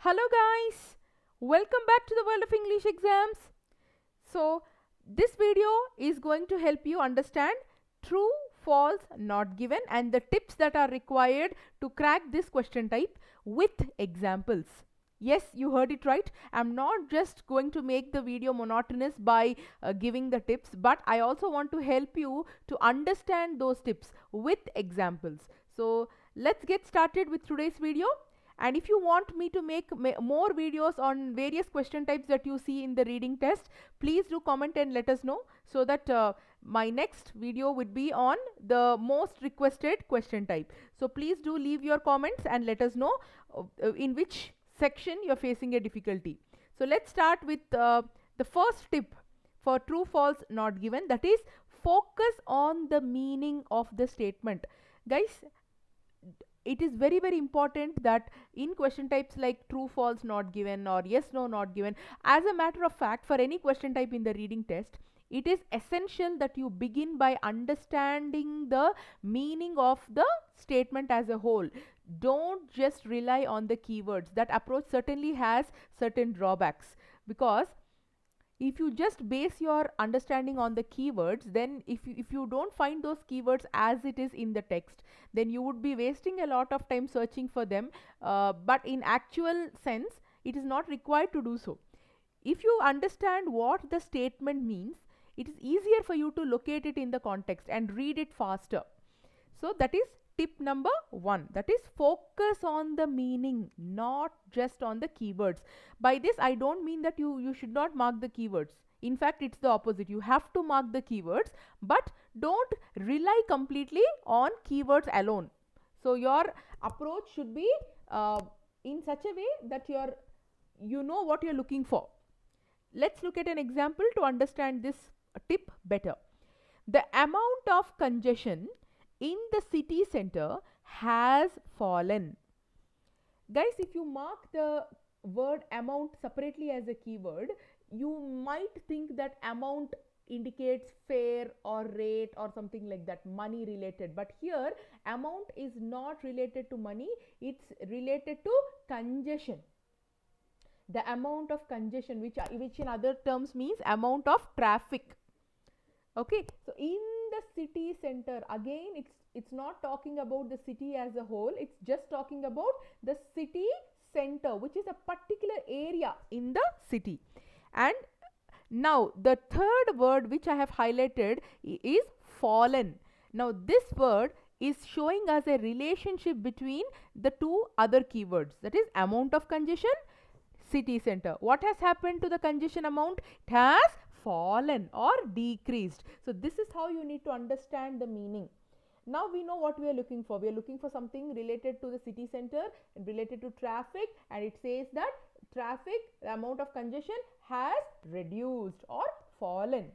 Hello guys, welcome back to the world of English exams. So this video is going to help you understand true, false, not given and the tips that are required to crack this question type with examples. Yes, you heard it right. I'm not just going to make the video monotonous by giving the tips, but I also want to help you to understand those tips with examples. So let's get started with today's video. And if you want me to make more videos on various question types that you see in the reading test, please do comment and let us know, so that my next video would be on the most requested question type. So please do leave your comments and let us know in which section you're facing a difficulty. So let's start with the first tip for true, false, not given, that is focus on the meaning of the statement. Guys, it is very important that in question types like true, false, not given or yes, no, not given, as a matter of fact, for any question type in the reading test, it is essential that you begin by understanding the meaning of the statement as a whole. Don't just rely on the keywords. That approach certainly has certain drawbacks, because if you just base your understanding on the keywords, then if you don't find those keywords as it is in the text, then you would be wasting a lot of time searching for them, but in actual sense it is not required to do so. If you understand what the statement means, it is easier for you to locate it in the context and read it faster. So that is tip number 1, that is focus on the meaning, not just on the keywords. By this I don't mean that you should not mark the keywords. In fact, it's the opposite. You have to mark the keywords, but don't rely completely on keywords alone. So your approach should be in such a way that you know what you're looking for. Let's look at an example to understand this tip better. The amount of congestion in the city center has fallen. Guys, if you mark the word amount separately as a keyword, you might think that amount indicates fare or rate or something like that, money related. But here amount is not related to money, it's related to congestion. The amount of congestion, which in other terms means amount of traffic. Okay, so in the city center, again it's not talking about the city as a whole, it's just talking about the city center, which is a particular area in the city. And now the third word which I have highlighted is fallen. Now this word is showing us a relationship between the two other keywords, that is amount of congestion, city center. What has happened to the congestion amount? It has fallen or decreased. So this is how you need to understand the meaning. Now we know what we are looking for. We are looking for something related to the city center and related to traffic, and it says that traffic, the amount of congestion has reduced or fallen.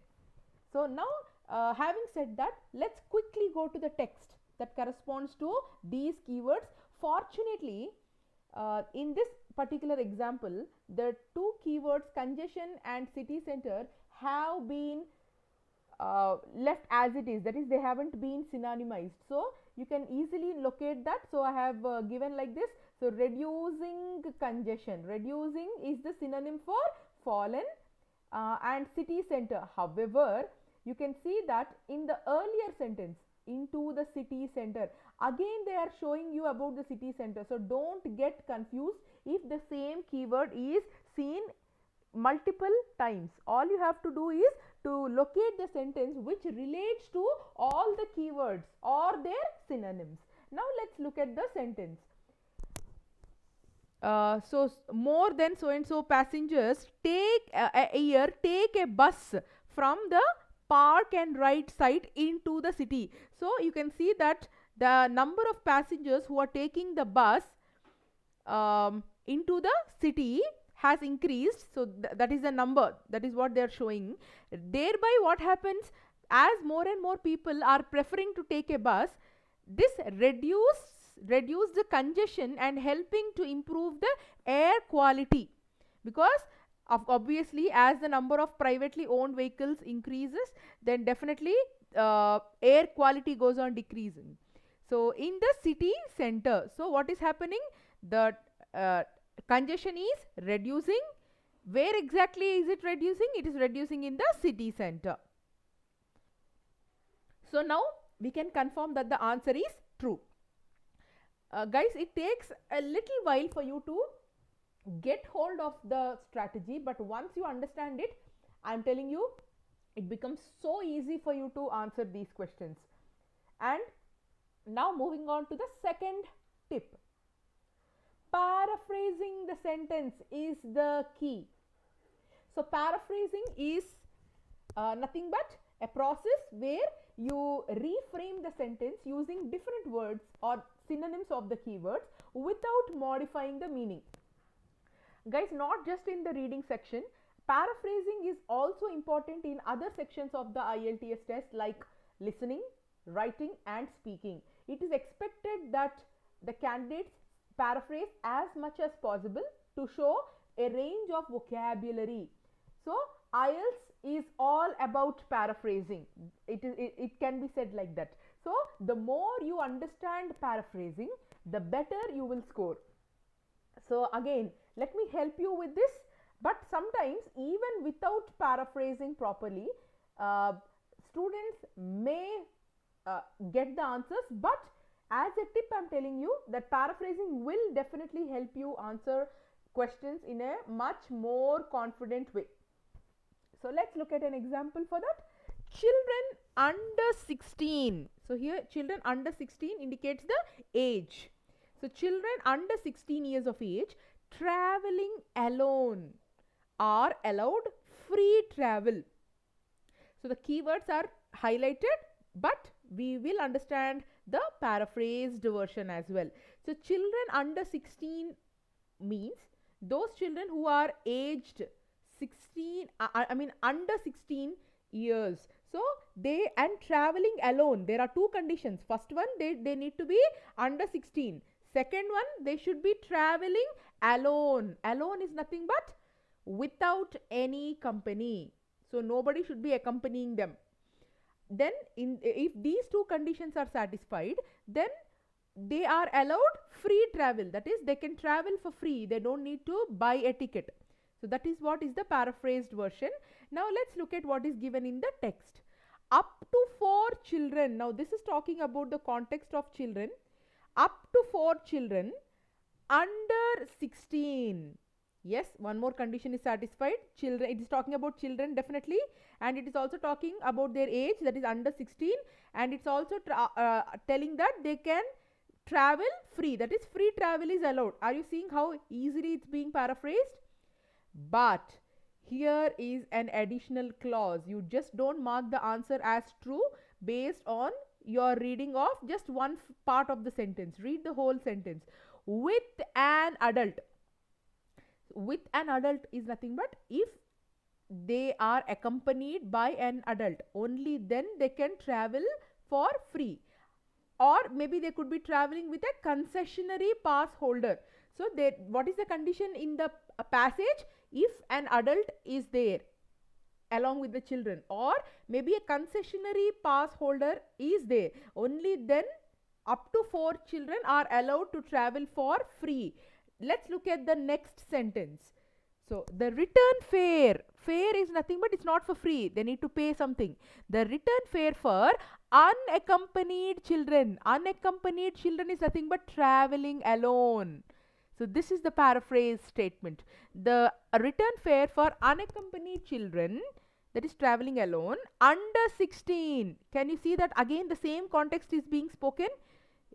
So now having said that, let's quickly go to the text that corresponds to these keywords. Fortunately, in this particular example, the two keywords congestion and city center have been left as it is, that is they haven't been synonymized, so you can easily locate that. So I have given like this. So reducing congestion, reducing is the synonym for fallen, and city center. However, you can see that in the earlier sentence, into the city center, again they are showing you about the city center. So don't get confused if the same keyword is seen multiple times. All you have to do is to locate the sentence which relates to all the keywords or their synonyms. Now let's look at the sentence. So more than so and so passengers take a year take a bus from the park and ride site into the city. So you can see that the number of passengers who are taking the bus into the city has increased. So that is the number, that is what they are showing. Thereby what happens, as more and more people are preferring to take a bus, this reduce the congestion and helping to improve the air quality, because obviously as the number of privately owned vehicles increases, then definitely air quality goes on decreasing. So in the city center, so what is happening, the Congestion is reducing. Where exactly is it reducing? It is reducing in the city center. So now we can confirm that the answer is true. Guys, it takes a little while for you to get hold of the strategy, but once you understand it, I am telling you, it becomes so easy for you to answer these questions. And now moving on to the second tip. Paraphrasing the sentence is the key. So paraphrasing is nothing but a process where you reframe the sentence using different words or synonyms of the keywords without modifying the meaning. Guys, not just in the reading section, paraphrasing is also important in other sections of the IELTS test like listening, writing and speaking. It is expected that the candidates paraphrase as much as possible to show a range of vocabulary. So IELTS is all about paraphrasing. It can be said like that. So the more you understand paraphrasing, the better you will score. So again, let me help you with this. But sometimes even without paraphrasing properly, students may get the answers, but as a tip I'm telling you that paraphrasing will definitely help you answer questions in a much more confident way. So let's look at an example for that. Children under 16. So here children under 16 indicates the age. So children under 16 years of age traveling alone are allowed free travel. So the keywords are highlighted, but we will understand the paraphrased version as well. So children under 16 means those children who are aged 16, under 16 years. So they and traveling alone, there are two conditions. First one, they need to be under 16. Second one, they should be traveling alone. Alone is nothing but without any company. So nobody should be accompanying them. Then if these two conditions are satisfied, then they are allowed free travel. That is, they can travel for free. They don't need to buy a ticket. So that is what is the paraphrased version. Now let's look at what is given in the text. Up to 4 children. Now this is talking about the context of children. Up to 4 children under 16. Yes, one more condition is satisfied. Children, it is talking about children definitely, and it is also talking about their age, that is under 16, and it's also telling that they can travel free, that is free travel is allowed. Are you seeing how easily it's being paraphrased? But here is an additional clause. You just don't mark the answer as true based on your reading of just one part of the sentence. Read the whole sentence. With an adult. With an adult is nothing but if they are accompanied by an adult, only then they can travel for free. Or maybe they could be traveling with a concessionary pass holder. So what is the condition in the passage? If an adult is there along with the children, or maybe a concessionary pass holder is there, only then up to 4 children are allowed to travel for free. Let's look at the next sentence. So the return fare is nothing but it's not for free. They need to pay something. The return fare for unaccompanied children. Unaccompanied children is nothing but traveling alone. So this is the paraphrase statement. The return fare for unaccompanied children, that is traveling alone, under 16. Can you see that again the same context is being spoken?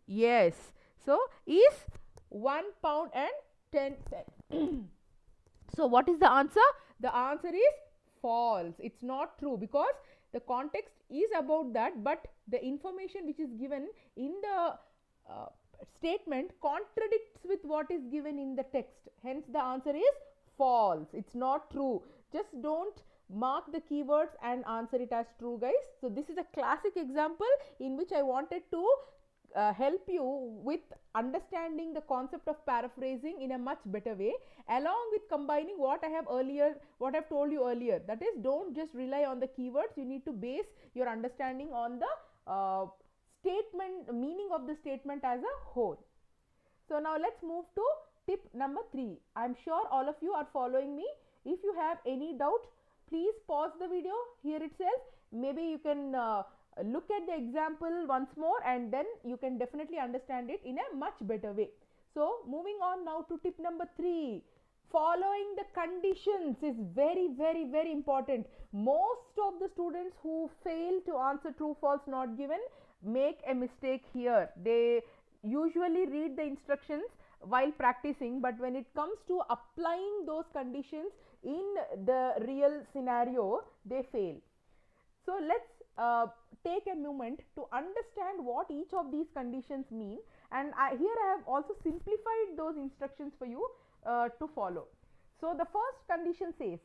Yes. So is £1 and 10 cents. So what is the answer? The answer is false. It's not true because the context is about that, but the information which is given in the statement contradicts with what is given in the text. Hence the answer is false. It's not true. Just don't mark the keywords and answer it as true, guys. So this is a classic example in which I wanted to help you with understanding the concept of paraphrasing in a much better way, along with combining what I've told you earlier. That is, don't just rely on the keywords. You need to base your understanding on the statement, meaning of the statement as a whole. So now let's move to tip number 3. I'm sure all of you are following me. If you have any doubt, please pause the video here itself. Maybe you can look at the example once more, and then you can definitely understand it in a much better way. So moving on now to tip number 3. Following the conditions is very, very, very important. Most of the students who fail to answer true, false, not given make a mistake here. They usually read the instructions while practicing, but when it comes to applying those conditions in the real scenario, they fail. So let's take a moment to understand what each of these conditions mean, and here I have also simplified those instructions for you to follow. So the first condition says,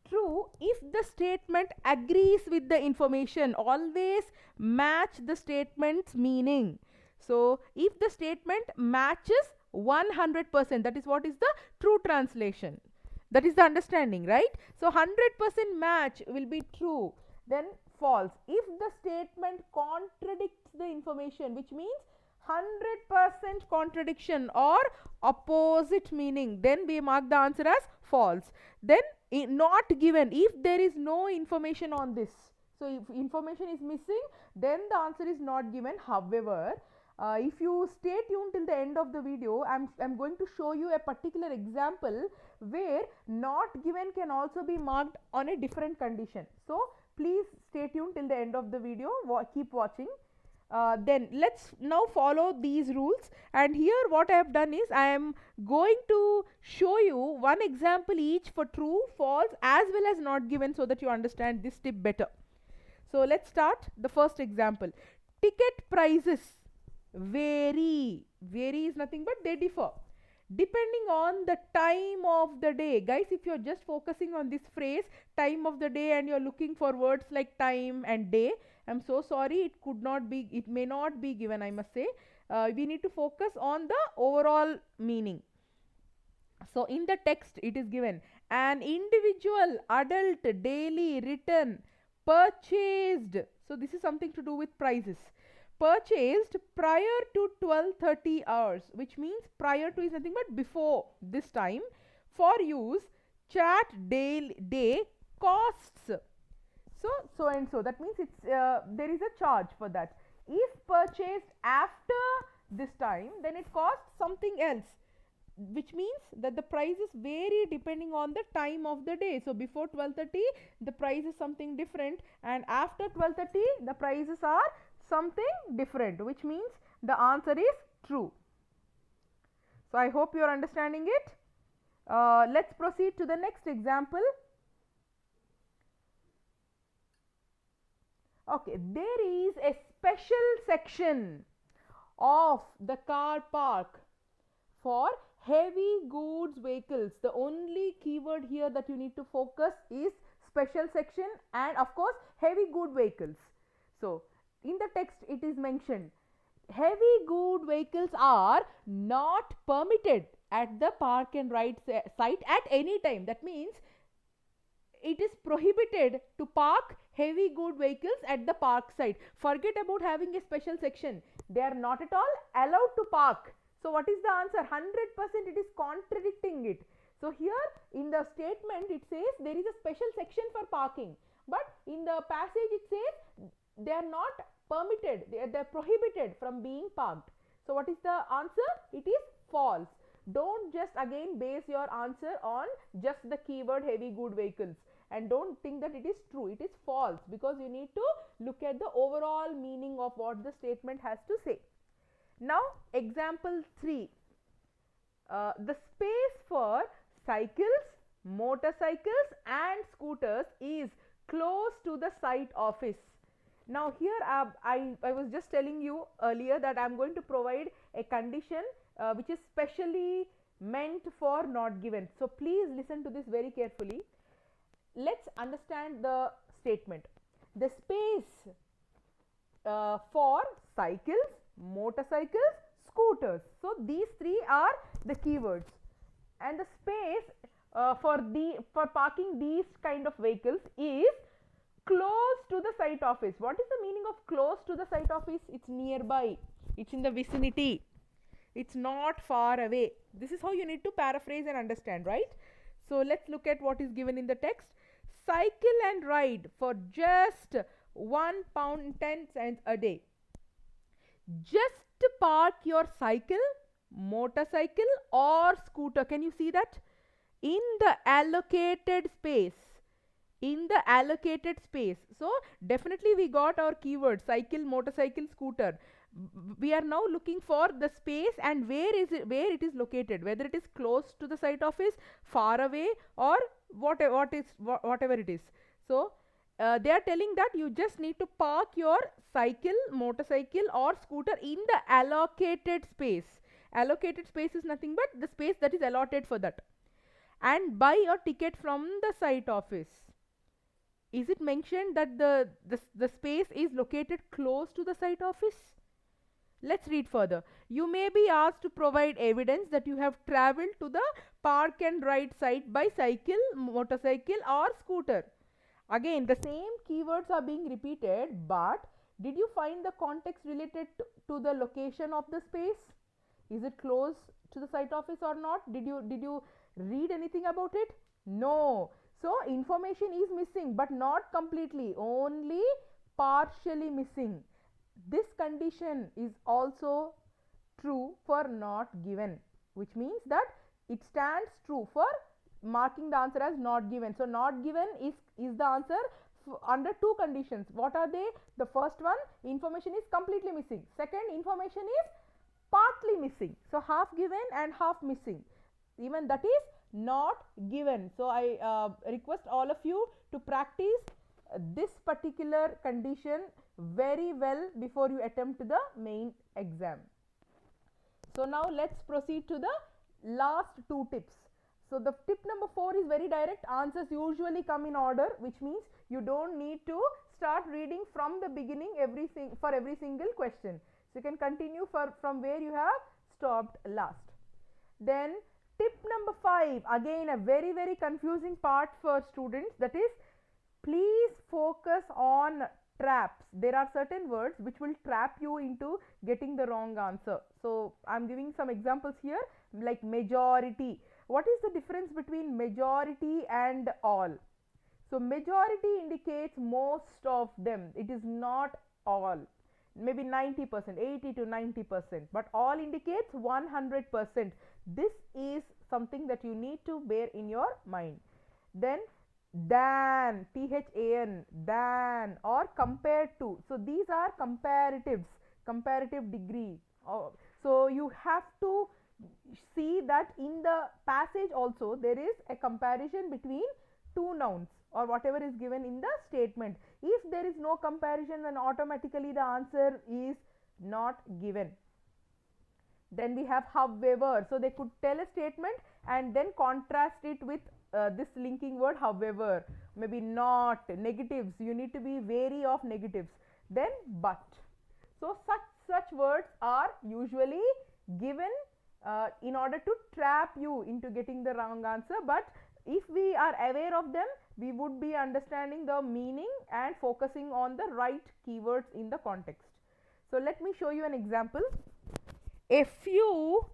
true if the statement agrees with the information. Always match the statement's meaning. So if the statement matches 100%, that is what is the true translation. That is the understanding, right? So 100% match will be true. Then false if the statement contradicts the information, which means 100% contradiction or opposite meaning, then we mark the answer as false. Then not given if there is no information on this. So if information is missing, then the answer is not given. However, if you stay tuned till the end of the video, I'm going to show you a particular example where not given can also be marked on a different condition. So please stay tuned till the end of the video. Keep watching. Then let's now follow these rules, and here what I have done is I am going to show you one example each for true, false as well as not given, so that you understand this tip better. So let's start the first example. Ticket prices vary. Vary is nothing but they differ depending on the time of the day. Guys, if you're just focusing on this phrase time of the day and you're looking for words like time and day, I'm so sorry, it may not be given, I must say. We need to focus on the overall meaning. So in the text it is given, an individual adult daily return purchased. So this is something to do with prices. Purchased prior to 12:30 hours, which means prior to is nothing but before this time, for use chat day costs so and so. That means it's there is a charge for that. If purchased after this time, then it costs something else, which means that the prices vary depending on the time of the day. So before 12:30 the price is something different, and after 12:30 the prices are something different, which means the answer is true. So I hope you are understanding it. Let's proceed to the next example. Okay, there is a special section of the car park for heavy goods vehicles. The only keyword here that you need to focus is special section and of course heavy good vehicles. So in the text it is mentioned heavy good vehicles are not permitted at the park and ride site at any time. That means it is prohibited to park heavy good vehicles at the park site. Forget about having a special section. They are not at all allowed to park. So what is the answer? 100% it is contradicting it. So here in the statement it says there is a special section for parking, but in the passage it says they are not permitted, they are prohibited from being parked. So what is the answer? It is false. Don't just again base your answer on just the keyword heavy good vehicles, and don't think that it is true. It is false, because you need to look at the overall meaning of what the statement has to say. Now example 3. The space for cycles, motorcycles and scooters is close to the site office. Now here I was just telling you earlier that I am going to provide a condition which is specially meant for not given. So please listen to this very carefully. Let's understand the statement. The space for cycles, motorcycles, scooters. So these three are the keywords, and the space for parking these kind of vehicles is close to the site office. What is the meaning of close to the site office? It's nearby, it's in the vicinity, it's not far away. This is how you need to paraphrase and understand, right? So let's look at what is given in the text. Cycle and ride for just £1 10 cents a day. Just park your cycle, motorcycle or scooter, can you see that, in the allocated space, in the allocated space. So definitely we got our keyword cycle, motorcycle, scooter. We are now looking for the space and where is it, where it is located, whether it is close to the site office, far away, or whatever it is. So they are telling that you just need to park your cycle, motorcycle or scooter in the allocated space. Allocated space is nothing but the space that is allotted for that, and buy a ticket from the site office. Is it mentioned that the space is located close to the site office? Let's read further. You may be asked to provide evidence that you have traveled to the park and ride site by cycle, motorcycle or scooter. Again, the same keywords are being repeated, but did you find the context related to the location of the space? Is it close to the site office or not? Did you read anything about it? No. So information is missing, but not completely, only partially missing. This condition is also true for not given, which means that it stands true for marking the answer as not given. So not given is the answer under two conditions. What are they? The first one, information is completely missing. Second, information is partly missing. So half given and half missing, even that is not given. So I request all of you to practice this particular condition very well before you attempt the main exam. So now let's proceed to the last two tips. So the tip number 4 is very direct. Answers usually come in order, which means you don't need to start reading from the beginning for every single question. So you can continue from where you have stopped last. Then tip number 5, again a very confusing part for students, that is, please focus on traps. There are certain words which will trap you into getting the wrong answer. So I'm giving some examples here, like majority. What is the difference between majority and all? So majority indicates most of them, it is not all. Maybe 90%, 80 to 90%, but all indicates 100%. This is something that you need to bear in your mind. Then than, than, than, or compared to. So these are comparatives, comparative degree. So you have to see that in the passage also there is a comparison between two nouns or whatever is given in the statement. If there is no comparison, then automatically the answer is not given. Then we have however. So they could tell a statement and then contrast it with this linking word however. Maybe not, negatives, you need to be wary of negatives. Then but. So such words are usually given in order to trap you into getting the wrong answer, but if we are aware of them, we would be understanding the meaning and focusing on the right keywords in the context. So let me show you an example. A few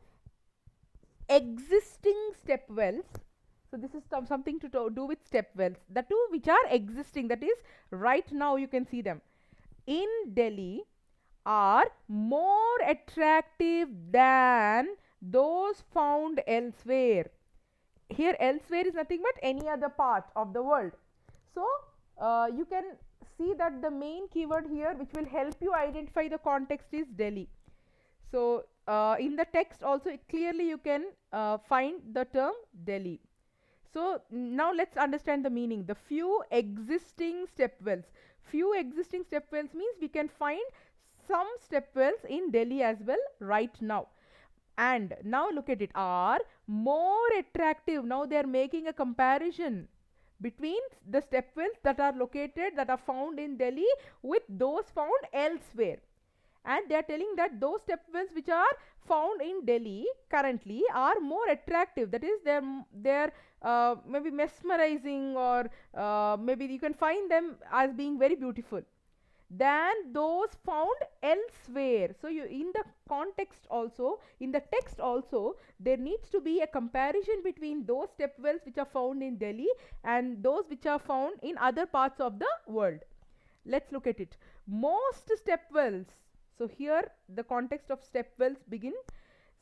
existing step wells. So this is something to do with step wells. The two which are existing, that is right now you can see them in Delhi, are more attractive than those found elsewhere. Here elsewhere is nothing but any other part of the world. So you can see that the main keyword here which will help you identify the context is Delhi. So in the text also clearly you can find the term Delhi. So now let's understand the meaning. The few existing step wells. Few existing step wells means we can find some step wells in Delhi as well right now. And now look at it, are more attractive. Now they are making a comparison between the step wells that are located, that are found in Delhi, with those found elsewhere. And they are telling that those step wells which are found in Delhi currently are more attractive. That is, they're maybe mesmerizing, or maybe you can find them as being very beautiful. than those found elsewhere. So you, in the context also, in the text also, there needs to be a comparison between those step wells which are found in Delhi and those which are found in other parts of the world. Let's look at it. Most step wells, so here the context of step wells begin.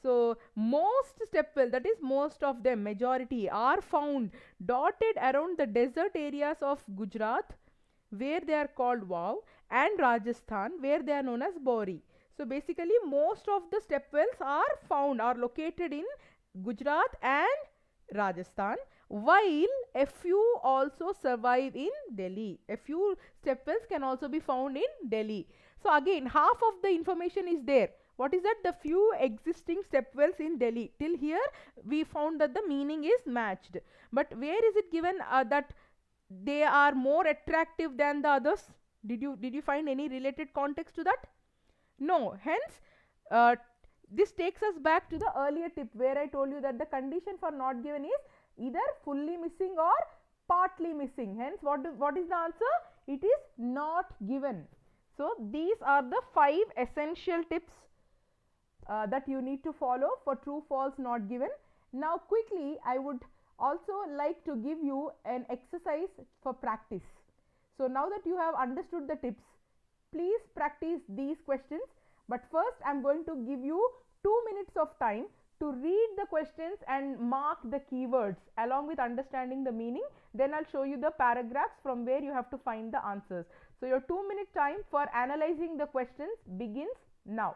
So most step well, that is most of them, majority, are found dotted around the desert areas of Gujarat, where they are called Wow, and Rajasthan, where they are known as Bori. So basically most of the step wells are found, are located in Gujarat and Rajasthan, while a few also survive in Delhi. A few step wells can also be found in Delhi. So again, half of the information is there. What is that? The few existing step wells in Delhi. Till here we found that the meaning is matched. But where is it given that they are more attractive than the others? Did you find any related context to that? No. Hence, uh, this takes us back to the earlier tip where I told you that the condition for not given is either fully missing or partly missing. Hence, what is the answer? It is not given. So these are the 5 essential tips that you need to follow for true, false, not given. Now quickly I would also like to give you an exercise for practice. So now that you have understood the tips, please practice these questions. But first I am going to give you 2 minutes of time to read the questions and mark the keywords along with understanding the meaning. Then I'll show you the paragraphs from where you have to find the answers. So your 2-minute time for analyzing the questions begins now.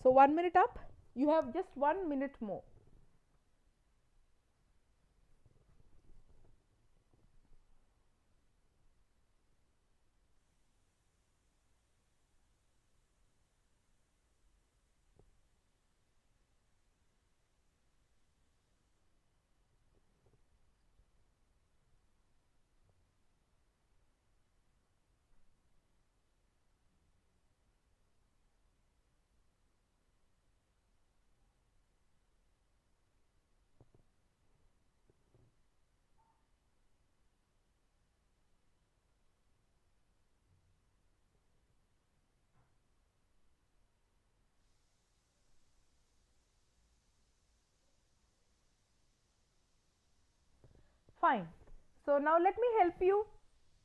So 1 minute up. You have just 1 minute more. Fine. So now let me help you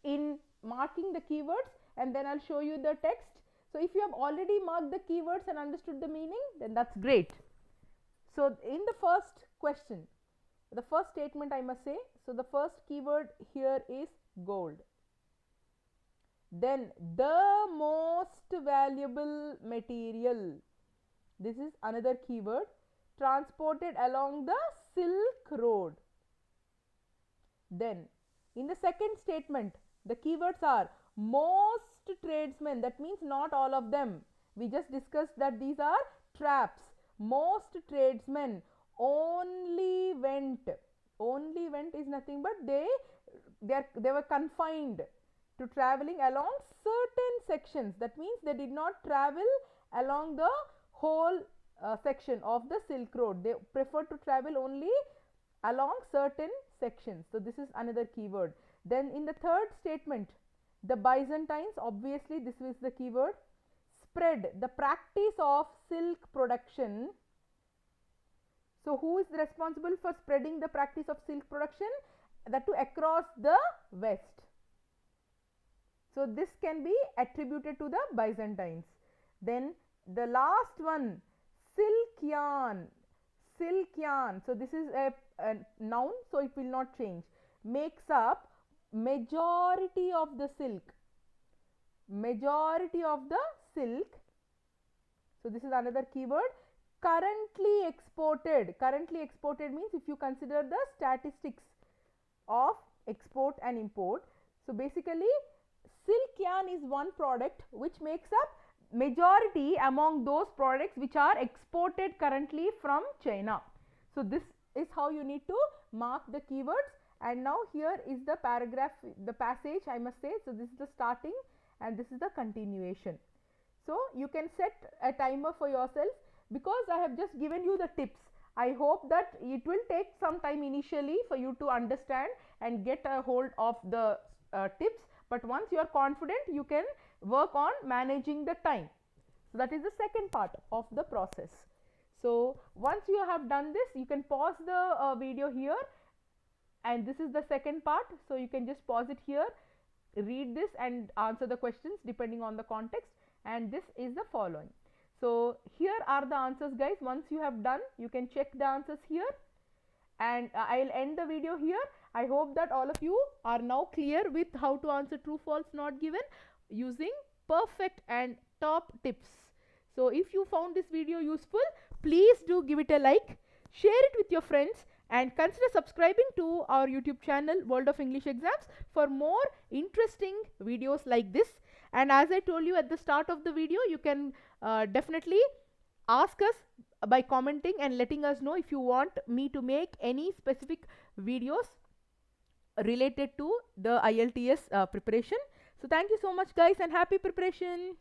in marking the keywords and then I'll show you the text. So if you have already marked the keywords and understood the meaning, then that's great. So in the first question, the first statement I must say, so the first keyword here is gold. Then the most valuable material. This is another keyword, transported along the Silk Road. Then in the second statement, the keywords are most tradesmen. That means not all of them. We just discussed that these are traps. Most tradesmen only went. Only went is nothing but they were confined to traveling along certain sections. That means they did not travel along the whole section of the Silk Road. They preferred to travel only along certain sections. So this is another keyword. Then in the third statement, the Byzantines, obviously this is the keyword, spread the practice of silk production. So who is responsible for spreading the practice of silk production? That too across the west. So this can be attributed to the Byzantines. Then the last one, silk yarn. Silk yarn, so this is a noun, so it will not change, makes up majority of the silk. majority of the silk. So this is another keyword. Currently exported. Currently exported means if you consider the statistics of export and import. So basically silk yarn is one product which makes up majority among those products which are exported currently from China. So this is how you need to mark the keywords. And now here is the paragraph, the passage I must say. So this is the starting and this is the continuation. So you can set a timer for yourself because I have just given you the tips. I hope that it will take some time initially for you to understand and get a hold of the tips, but once you are confident you can work on managing the time. So that is the second part of the process. So once you have done this, you can pause the video here, and this is the second part. So you can just pause it here, read this and answer the questions depending on the context, and this is the following. So here are the answers, guys. Once you have done, you can check the answers here, and I'll end the video here. I hope that all of you are now clear with how to answer true, false, not given using perfect and top tips. So if you found this video useful, please do give it a like, share it with your friends, and consider subscribing to our YouTube channel World of English Exams for more interesting videos like this. And as I told you at the start of the video, you can definitely ask us by commenting and letting us know if you want me to make any specific videos related to the IELTS preparation. So thank you so much, guys, and happy preparation.